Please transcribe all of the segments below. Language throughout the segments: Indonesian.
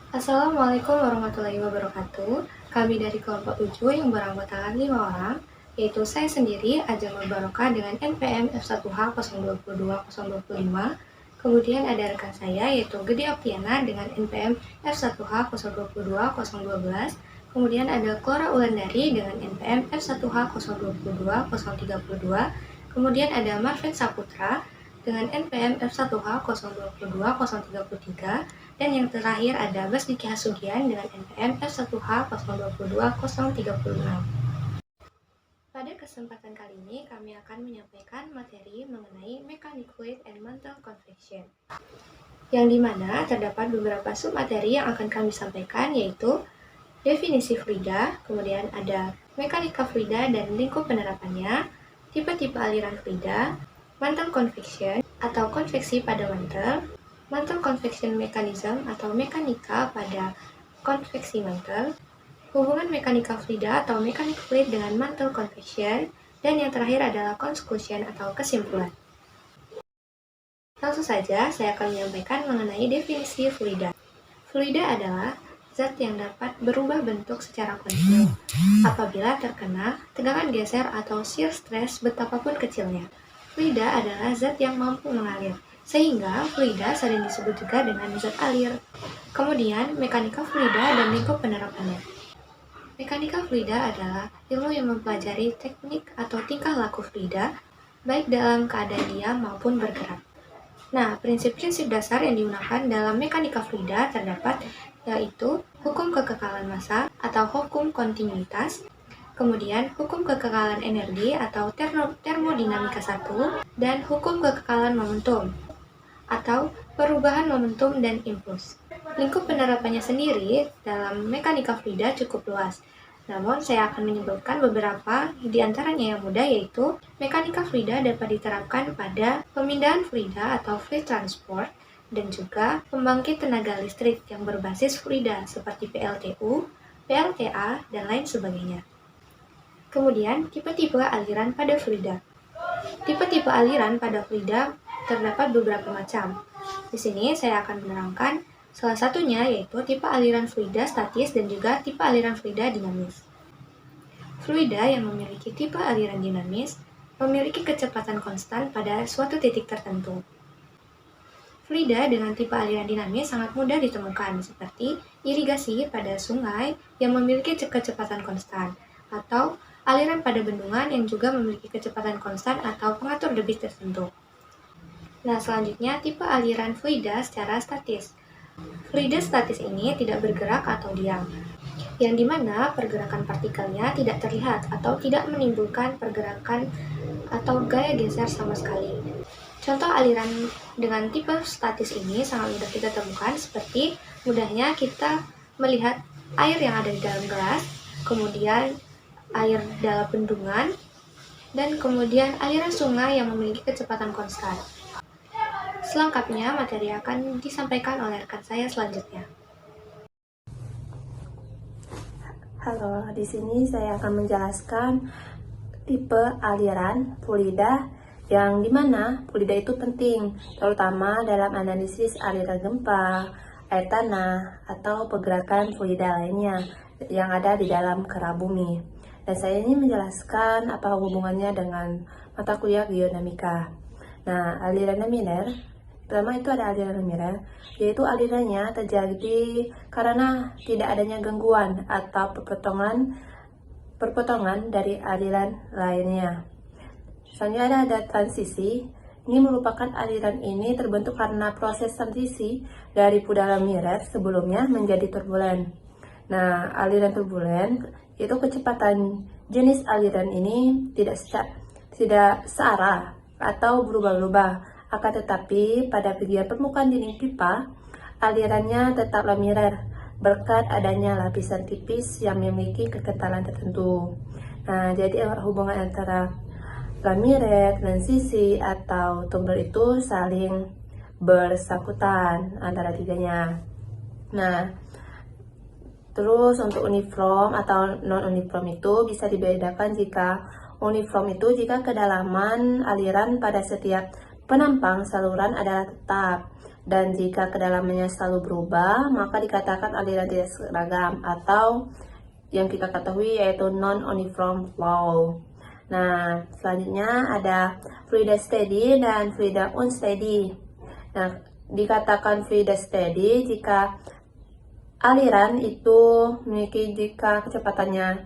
Assalamualaikum warahmatullahi wabarakatuh. Kami dari kelompok 7 yang beranggotakan 5 orang, yaitu saya sendiri, Ajeng Nur Barokah dengan NPM F1H 022025. Kemudian ada rekan saya, yaitu Gede Oktiana dengan NPM F1H 022012. Kemudian ada Clara Ulandari dengan NPM F1H 0222. Kemudian ada Marvin Saputra dengan NPM F1H 022033. Dan yang terakhir ada Basdiki Hasugian dengan NPM F1H 022036. Pada kesempatan kali ini kami akan menyampaikan materi mengenai Mechanical Fluid and Mantle Convection, yang dimana terdapat beberapa submateri yang akan kami sampaikan, yaitu definisi fluida, kemudian ada mekanika fluida dan lingkup penerapannya, tipe-tipe aliran fluida, mantle convection atau konveksi pada mantle, mantle convection mechanism atau mekanika pada konveksi mantle, hubungan mekanika fluida atau mechanical fluid dengan mantle convection, dan yang terakhir adalah conclusion atau kesimpulan. Langsung saja, saya akan menyampaikan mengenai definisi fluida. Fluida adalah zat yang dapat berubah bentuk secara konstan apabila terkena tegangan geser atau shear stress betapapun kecilnya. Fluida adalah zat yang mampu mengalir, sehingga fluida sering disebut juga dengan zat alir. Kemudian, mekanika fluida dan lingkup penerapannya. Mekanika fluida adalah ilmu yang mempelajari teknik atau tingkah laku fluida, baik dalam keadaan diam maupun bergerak. Nah, prinsip-prinsip dasar yang digunakan dalam mekanika fluida terdapat yaitu hukum kekekalan massa atau hukum kontinuitas, kemudian hukum kekekalan energi atau termodinamika 1, dan hukum kekekalan momentum atau perubahan momentum dan impuls. Lingkup penerapannya sendiri dalam mekanika fluida cukup luas. Namun, saya akan menyebutkan beberapa di antaranya yang mudah, yaitu mekanika fluida dapat diterapkan pada pemindahan fluida atau fluid transport dan juga pembangkit tenaga listrik yang berbasis fluida seperti PLTU, PLTA, dan lain sebagainya. Kemudian, tipe-tipe aliran pada fluida. Tipe-tipe aliran pada fluida terdapat beberapa macam. Di sini saya akan menerangkan salah satunya, yaitu tipe aliran fluida statis dan juga tipe aliran fluida dinamis. Fluida yang memiliki tipe aliran dinamis memiliki kecepatan konstan pada suatu titik tertentu. Fluida dengan tipe aliran dinamis sangat mudah ditemukan, seperti irigasi pada sungai yang memiliki kecepatan konstan, atau aliran pada bendungan yang juga memiliki kecepatan konstan atau pengatur debit tertentu. Nah, selanjutnya tipe aliran fluida secara statis. Fluida statis ini tidak bergerak atau diam, yang dimana pergerakan partikelnya tidak terlihat atau tidak menimbulkan pergerakan atau gaya geser sama sekali. Contoh aliran dengan tipe statis ini sangat mudah kita temukan, seperti mudahnya kita melihat air yang ada di dalam gelas, kemudian air dalam bendungan, dan kemudian aliran sungai yang memiliki kecepatan konstan. Selengkapnya, materi akan disampaikan oleh rekan saya selanjutnya. Halo, di sini saya akan menjelaskan tipe aliran fluida yang dimana fluida itu penting, terutama dalam analisis aliran gempa, air tanah, atau pergerakan fluida lainnya yang ada di dalam kera bumi. Dan saya ini menjelaskan apa hubungannya dengan mata kuliah geodinamika. Nah, aliran laminar, pertama itu ada aliran laminar, yaitu alirannya terjadi karena tidak adanya gangguan atau perpotongan dari aliran lainnya. Selanjutnya ada transisi. Ini merupakan aliran ini terbentuk karena proses transisi dari pudara laminar sebelumnya menjadi turbulen. Nah, aliran turbulen itu kecepatan jenis aliran ini tidak searah atau berubah-ubah, akan tetapi pada bagian permukaan dinding pipa alirannya tetap laminar berkat adanya lapisan tipis yang memiliki kekentalan tertentu. Nah, jadi hubungan antara laminar, transisi, atau turbulent itu saling bersangkutan antara tiganya. Nah, terus untuk uniform atau non-uniform itu bisa dibedakan. Jika uniform itu jika kedalaman aliran pada setiap penampang saluran adalah tetap, dan jika kedalamannya selalu berubah, maka dikatakan aliran tidak seragam atau yang kita ketahui yaitu non-uniform flow. Nah, selanjutnya ada fluida steady dan fluida unsteady. Nah, dikatakan fluida steady jika aliran itu memiliki jika kecepatannya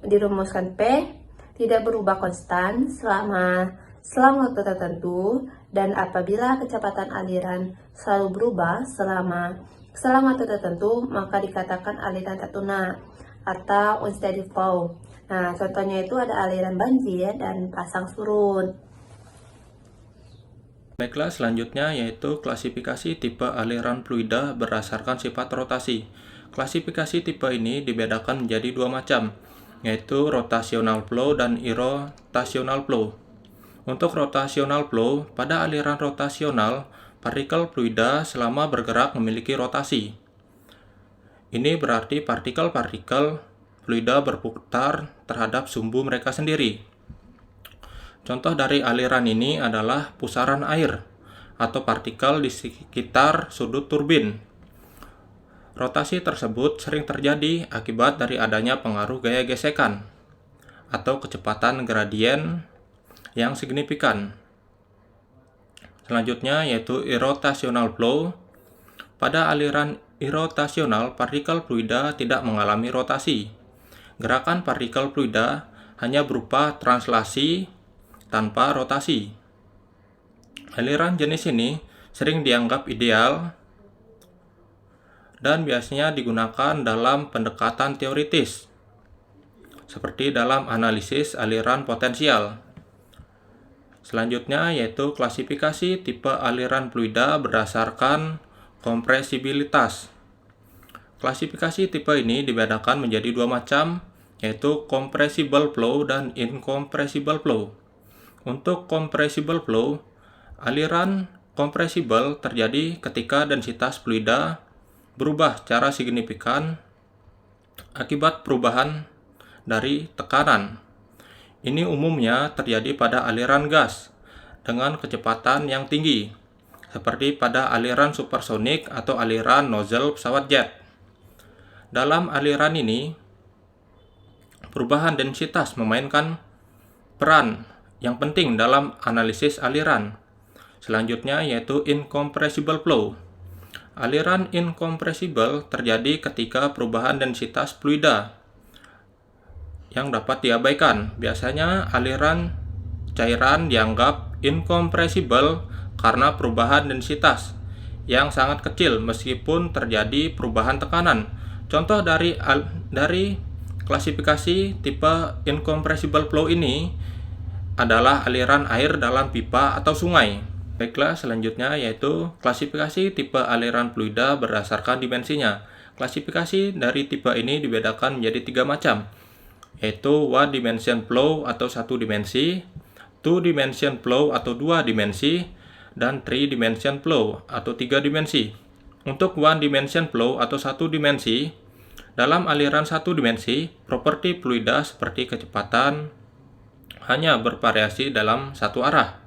dirumuskan P tidak berubah konstan selama waktu tertentu, dan apabila kecepatan aliran selalu berubah selama waktu tertentu, maka dikatakan aliran tak lunak atau unsteady flow. Nah, contohnya itu ada aliran banjir dan pasang surut. Baiklah, selanjutnya yaitu klasifikasi tipe aliran fluida berdasarkan sifat rotasi. Klasifikasi tipe ini dibedakan menjadi dua macam, yaitu rotational flow dan irrotational flow. Untuk rotational flow, pada aliran rotasional, partikel fluida selama bergerak memiliki rotasi. Ini berarti partikel-partikel fluida berputar terhadap sumbu mereka sendiri. Contoh dari aliran ini adalah pusaran air atau partikel di sekitar sudut turbin. Rotasi tersebut sering terjadi akibat dari adanya pengaruh gaya gesekan atau kecepatan gradien yang signifikan. Selanjutnya yaitu irrotational flow. Pada aliran irrotasional, partikel fluida tidak mengalami rotasi. Gerakan partikel fluida hanya berupa translasi tanpa rotasi. Aliran jenis ini sering dianggap ideal dan biasanya digunakan dalam pendekatan teoritis, seperti dalam analisis aliran potensial. Selanjutnya yaitu klasifikasi tipe aliran fluida berdasarkan kompresibilitas. Klasifikasi tipe ini dibedakan menjadi dua macam, yaitu compressible flow dan incompressible flow. Untuk compressible flow, aliran compressible terjadi ketika densitas fluida berubah secara signifikan akibat perubahan dari tekanan. Ini umumnya terjadi pada aliran gas dengan kecepatan yang tinggi, seperti pada aliran supersonik atau aliran nozzle pesawat jet. Dalam aliran ini, perubahan densitas memainkan peran yang penting dalam analisis aliran. Selanjutnya yaitu incompressible flow. Aliran incompressible terjadi ketika perubahan densitas fluida yang dapat diabaikan. Biasanya aliran cairan dianggap incompressible karena perubahan densitas yang sangat kecil meskipun terjadi perubahan tekanan. Contoh dari klasifikasi tipe incompressible flow ini adalah aliran air dalam pipa atau sungai. Baiklah, selanjutnya yaitu klasifikasi tipe aliran fluida berdasarkan dimensinya. Klasifikasi dari tipe ini dibedakan menjadi tiga macam, yaitu one dimension flow atau satu dimensi, two dimension flow atau dua dimensi, dan three dimension flow atau tiga dimensi. Untuk one dimension flow atau satu dimensi, dalam aliran satu dimensi, properti fluida seperti kecepatan hanya bervariasi dalam satu arah.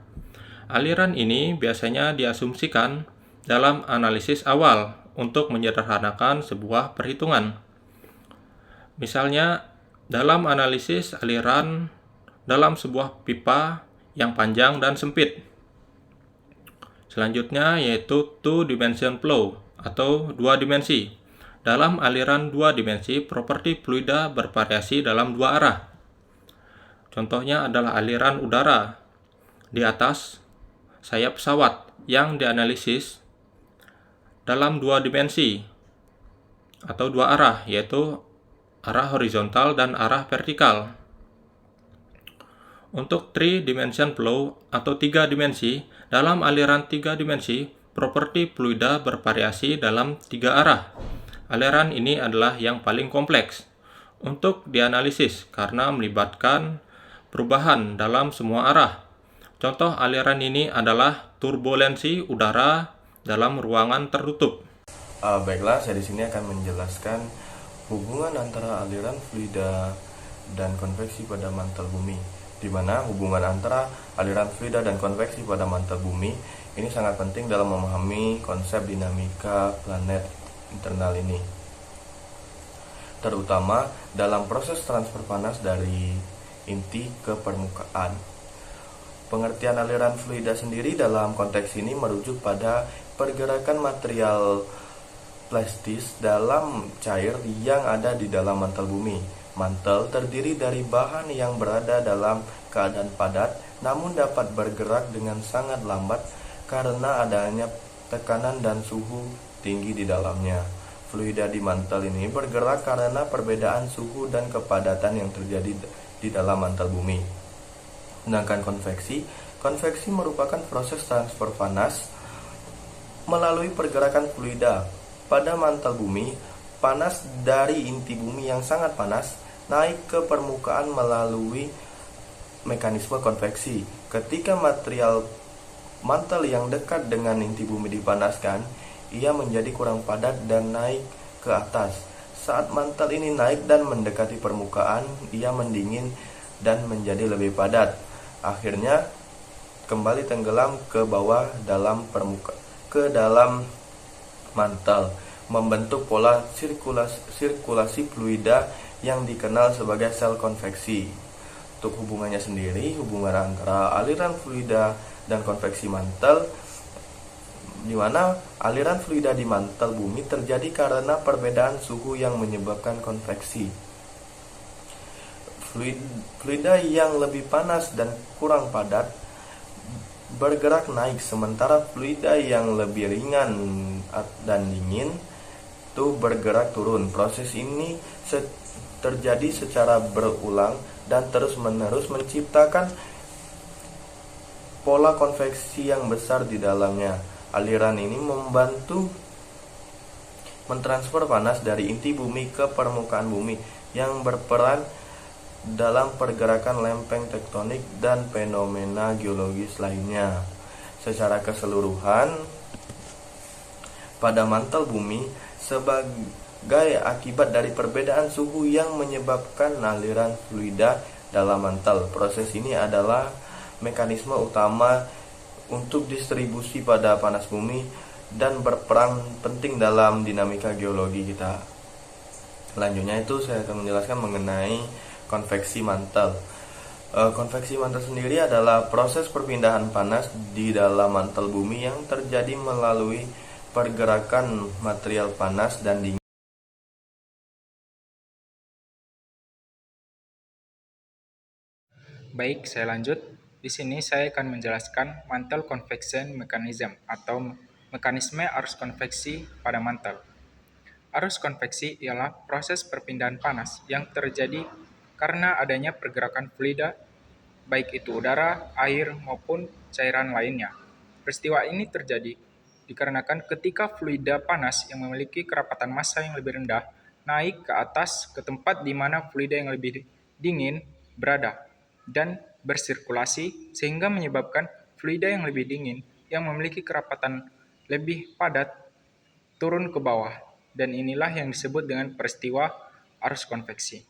Aliran ini biasanya diasumsikan dalam analisis awal untuk menyederhanakan sebuah perhitungan. Misalnya, dalam analisis aliran dalam sebuah pipa yang panjang dan sempit. Selanjutnya yaitu two dimension flow atau dua dimensi. Dalam aliran dua dimensi, properti fluida bervariasi dalam dua arah. Contohnya adalah aliran udara di atas sayap pesawat yang dianalisis dalam dua dimensi atau dua arah, yaitu arah horizontal dan arah vertikal. Untuk three dimension flow atau tiga dimensi, dalam aliran tiga dimensi, properti fluida bervariasi dalam tiga arah. Aliran ini adalah yang paling kompleks untuk dianalisis karena melibatkan perubahan dalam semua arah. Contoh aliran ini adalah turbulensi udara dalam ruangan tertutup. Baiklah, saya di sini akan menjelaskan hubungan antara aliran fluida dan konveksi pada mantel bumi. di mana hubungan antara aliran fluida dan konveksi pada mantel bumi ini sangat penting dalam memahami konsep dinamika planet internal ini, terutama dalam proses transfer panas dari inti ke permukaan. Pengertian aliran fluida sendiri dalam konteks ini merujuk pada pergerakan material plastis dalam cair yang ada di dalam mantel bumi. Mantel terdiri dari bahan yang berada dalam keadaan padat namun dapat bergerak dengan sangat lambat karena adanya tekanan dan suhu tinggi di dalamnya. Fluida di mantel ini bergerak karena perbedaan suhu dan kepadatan yang terjadi di dalam mantel bumi. Sedangkan konveksi merupakan proses transfer panas melalui pergerakan fluida. Pada mantel bumi, panas dari inti bumi yang sangat panas naik ke permukaan melalui mekanisme konveksi. Ketika material mantel yang dekat dengan inti bumi dipanaskan, ia menjadi kurang padat dan naik ke atas. Saat mantel ini naik dan mendekati permukaan, ia mendingin dan menjadi lebih padat. Akhirnya kembali tenggelam ke bawah ke dalam mantel, membentuk pola sirkulasi fluida yang dikenal sebagai sel konveksi. Untuk hubungannya sendiri, hubungan antara aliran fluida dan konveksi mantel, di mana aliran fluida di mantel bumi terjadi karena perbedaan suhu yang menyebabkan konveksi. Fluida yang lebih panas dan kurang padat bergerak naik, sementara fluida yang lebih ringan dan dingin itu bergerak turun. Proses ini terjadi secara berulang dan terus-menerus menciptakan pola konveksi yang besar di dalamnya. Aliran ini membantu mentransfer panas dari inti bumi ke permukaan bumi yang berperan dalam pergerakan lempeng tektonik dan fenomena geologis lainnya. Secara keseluruhan, pada mantel bumi sebagai akibat dari perbedaan suhu yang menyebabkan aliran fluida dalam mantel. Proses ini adalah mekanisme utama untuk distribusi pada panas bumi dan berperan penting dalam dinamika geologi kita. Selanjutnya itu saya akan menjelaskan mengenai konveksi mantel. Konveksi mantel sendiri adalah proses perpindahan panas di dalam mantel bumi yang terjadi melalui pergerakan material panas dan dingin. Baik, saya lanjut. Di sini saya akan menjelaskan mantle convection mechanism atau mekanisme arus konveksi pada mantel. Arus konveksi ialah proses perpindahan panas yang terjadi karena adanya pergerakan fluida, baik itu udara, air, maupun cairan lainnya. Peristiwa ini terjadi dikarenakan ketika fluida panas yang memiliki kerapatan massa yang lebih rendah naik ke atas ke tempat di mana fluida yang lebih dingin berada dan bersirkulasi sehingga menyebabkan fluida yang lebih dingin yang memiliki kerapatan lebih padat turun ke bawah, dan inilah yang disebut dengan peristiwa arus konveksi.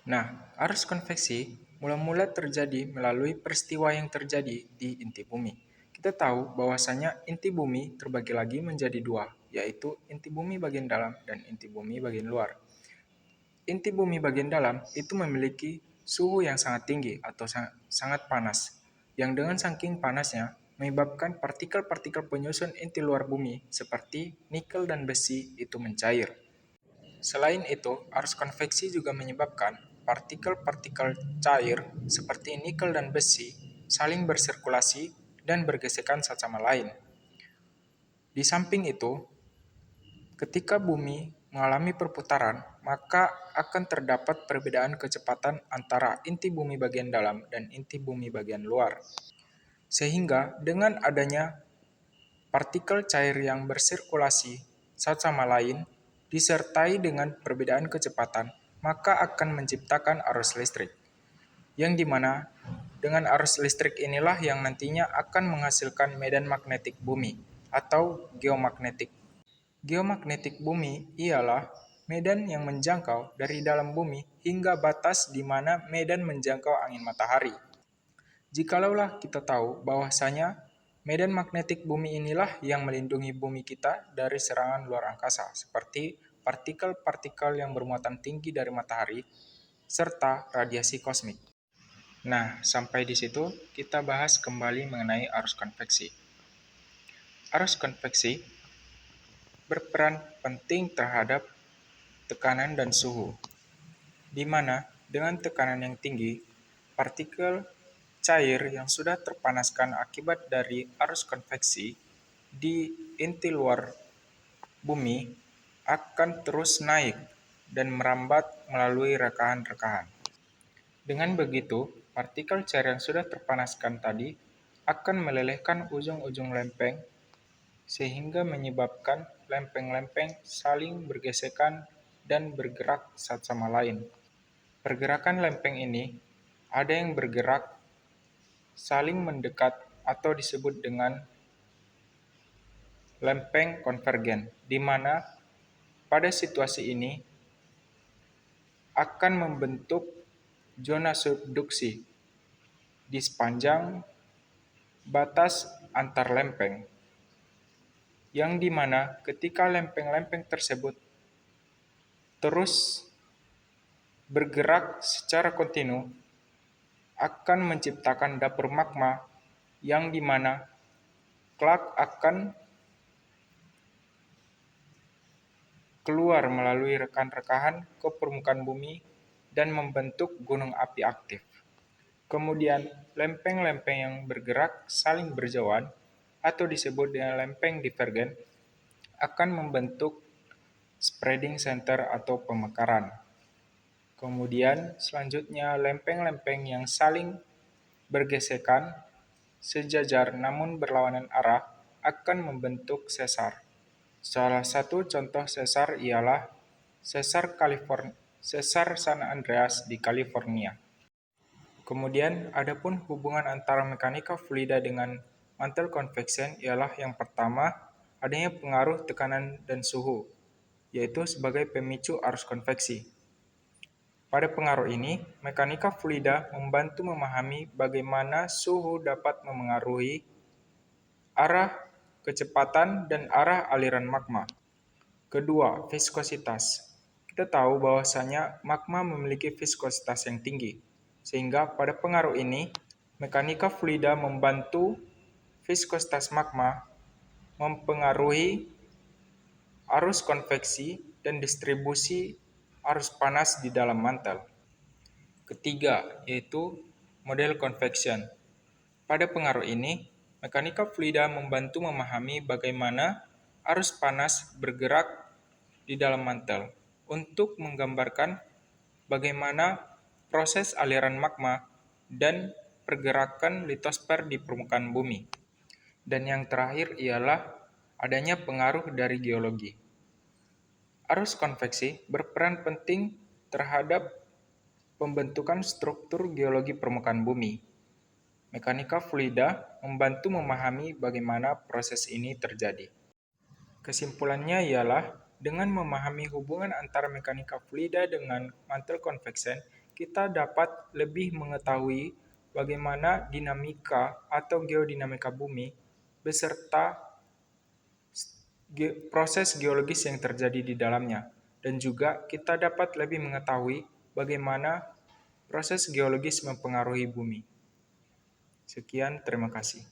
Nah, arus konveksi mula-mula terjadi melalui peristiwa yang terjadi di inti bumi. Kita tahu bahwasanya inti bumi terbagi lagi menjadi dua, yaitu inti bumi bagian dalam dan inti bumi bagian luar. Inti bumi bagian dalam itu memiliki suhu yang sangat tinggi atau sangat panas, yang dengan saking panasnya menyebabkan partikel-partikel penyusun inti luar bumi seperti nikel dan besi itu mencair. Selain itu, arus konveksi juga menyebabkan partikel-partikel cair seperti nikel dan besi saling bersirkulasi dan bergesekan satu sama lain. Di samping itu, ketika bumi mengalami perputaran, maka akan terdapat perbedaan kecepatan antara inti bumi bagian dalam dan inti bumi bagian luar. Sehingga dengan adanya partikel cair yang bersirkulasi satu sama lain, disertai dengan perbedaan kecepatan, maka akan menciptakan arus listrik. Yang dimana dengan arus listrik inilah yang nantinya akan menghasilkan medan magnetik bumi atau geomagnetik. Geomagnetik bumi ialah medan yang menjangkau dari dalam bumi hingga batas di mana medan menjangkau angin matahari. Jikalaulah kita tahu bahwasanya medan magnetik bumi inilah yang melindungi bumi kita dari serangan luar angkasa, seperti partikel-partikel yang bermuatan tinggi dari matahari, serta radiasi kosmik. Nah, sampai di situ kita bahas kembali mengenai arus konveksi. Arus konveksi berperan penting terhadap tekanan dan suhu, di mana dengan tekanan yang tinggi, partikel cair yang sudah terpanaskan akibat dari arus konveksi di inti luar bumi akan terus naik dan merambat melalui rekahan-rekahan. Dengan begitu, partikel cair yang sudah terpanaskan tadi akan melelehkan ujung-ujung lempeng sehingga menyebabkan lempeng-lempeng saling bergesekan dan bergerak satu sama lain. Pergerakan lempeng ini ada yang bergerak saling mendekat atau disebut dengan lempeng konvergen, di mana pada situasi ini akan membentuk zona subduksi di sepanjang batas antar lempeng, yang di mana ketika lempeng-lempeng tersebut terus bergerak secara kontinu akan menciptakan dapur magma yang di mana kelak akan keluar melalui rekan-rekahan ke permukaan bumi dan membentuk gunung api aktif. Kemudian, lempeng-lempeng yang bergerak saling berjauhan atau disebut dengan lempeng divergen akan membentuk spreading center atau pemekaran. Kemudian, selanjutnya lempeng-lempeng yang saling bergesekan sejajar namun berlawanan arah akan membentuk sesar. Salah satu contoh sesar ialah sesar San Andreas di California. Kemudian, adapun hubungan antara mekanika fluida dengan mantle convection ialah yang pertama, adanya pengaruh tekanan dan suhu, yaitu sebagai pemicu arus konveksi. Pada pengaruh ini, mekanika fluida membantu memahami bagaimana suhu dapat memengaruhi arah, kecepatan, dan arah aliran magma. Kedua, viskositas. Kita tahu bahwasanya magma memiliki viskositas yang tinggi, sehingga pada pengaruh ini, mekanika fluida membantu viskositas magma mempengaruhi arus konveksi dan distribusi arus panas di dalam mantel. Ketiga, yaitu model convection. Pada pengaruh ini, mekanika fluida membantu memahami bagaimana arus panas bergerak di dalam mantel untuk menggambarkan bagaimana proses aliran magma dan pergerakan litosfer di permukaan bumi. Dan yang terakhir ialah adanya pengaruh dari geologi. Arus konveksi berperan penting terhadap pembentukan struktur geologi permukaan bumi. Mekanika fluida membantu memahami bagaimana proses ini terjadi. Kesimpulannya ialah, dengan memahami hubungan antara mekanika fluida dengan mantle convection, kita dapat lebih mengetahui bagaimana dinamika atau geodinamika bumi beserta proses geologis yang terjadi di dalamnya, dan juga kita dapat lebih mengetahui bagaimana proses geologis mempengaruhi bumi. Sekian, terima kasih.